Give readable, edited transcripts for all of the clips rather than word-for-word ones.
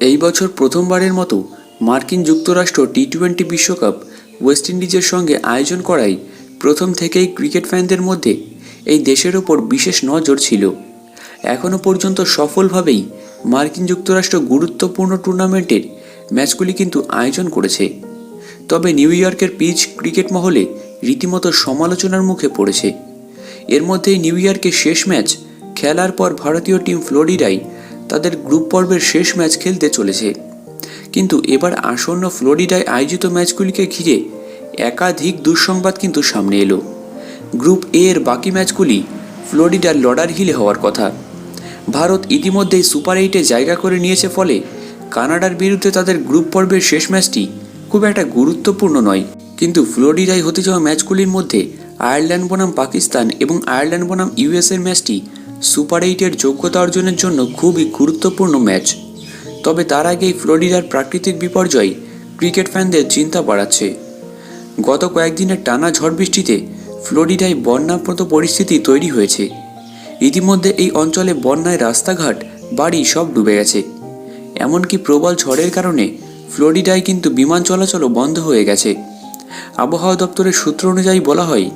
এই বছর প্রথমবারের মতো মার্কিন যুক্তরাষ্ট্র টি-20 বিশ্বকাপ ওয়েস্ট ইন্ডিজের সঙ্গে আয়োজন করায় প্রথম থেকেই ক্রিকেট ফ্যানদের মধ্যে এই দেশের ওপর বিশেষ নজর ছিল। এখনও পর্যন্ত সফলভাবেই মার্কিন যুক্তরাষ্ট্র গুরুত্বপূর্ণ টুর্নামেন্টের ম্যাচগুলি কিন্তু আয়োজন করেছে। তবে নিউ ইয়র্কের পিচ ক্রিকেট মহলে রীতিমতো সমালোচনার মুখে পড়েছে। এর মধ্যেই নিউ ইয়র্কের শেষ ম্যাচ খেলার পর ভারতীয় টিম ফ্লোরিডায় তাদের গ্রুপ পর্বের শেষ ম্যাচ খেলতে চলেছে। কিন্তু এবার আসন্ন ফ্লোরিডায় আয়োজিত ম্যাচগুলিকে ঘিরে একাধিক দুঃসংবাদ কিন্তু সামনে এলো। গ্রুপ এ এর বাকি ম্যাচগুলি ফ্লোরিডার লডার হিলে হওয়ার কথা। ভারত ইতিমধ্যেই সুপার 8-এ জায়গা করে নিয়েছে, ফলে কানাডার বিরুদ্ধে তাদের গ্রুপ পর্বের শেষ ম্যাচটি খুব একটা গুরুত্বপূর্ণ নয়। কিন্তু ফ্লোরিডায় হতে যাওয়া ম্যাচগুলির মধ্যে আয়ারল্যান্ড বনাম পাকিস্তান এবং আয়ারল্যান্ড বনাম ইউএসের ম্যাচটি সুপার 8-এর যোগ্যতা অর্জনের জন্য খুবই গুরুত্বপূর্ণ ম্যাচ। তবে তার আগেই ফ্লোরিডার প্রাকৃতিক বিপর্যয় ক্রিকেট ফ্যানদের চিন্তা বাড়াচ্ছে। গত কয়েকদিনের টানা ঝড় বৃষ্টিতে ফ্লোরিডায় বন্যার মতো পরিস্থিতি তৈরি হয়েছে। ইতিমধ্যে এই অঞ্চলে বন্যায় রাস্তাঘাট, বাড়ি সব ডুবে গেছে। এমনকি প্রবল ঝড়ের কারণে ফ্লোরিডায় কিন্তু বিমান চলাচলও বন্ধ হয়ে গেছে। আবহাওয়া দপ্তরের সূত্র অনুযায়ী বলা হয়,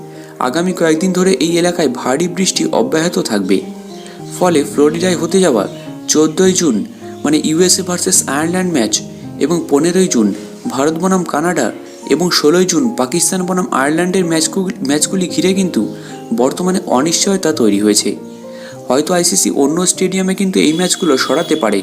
আগামী কয়েকদিন ধরে এই এলাকায় ভারী বৃষ্টি অব্যাহত থাকবে। ফলে ফ্লোরিডায় হতে যাওয়া 14ই জুন মানে ইউএসএ ভার্সেস আয়ারল্যান্ড ম্যাচ এবং 15ই জুন ভারত বনাম কানাডা এবং 16ই জুন পাকিস্তান বনাম আয়ারল্যান্ডের ম্যাচগুলি ঘিরে কিন্তু বর্তমানে অনিশ্চয়তা তৈরি হয়েছে। হয়তো আইসিসি অন্য স্টেডিয়ামে কিন্তু এই ম্যাচগুলো সরাতে পারে।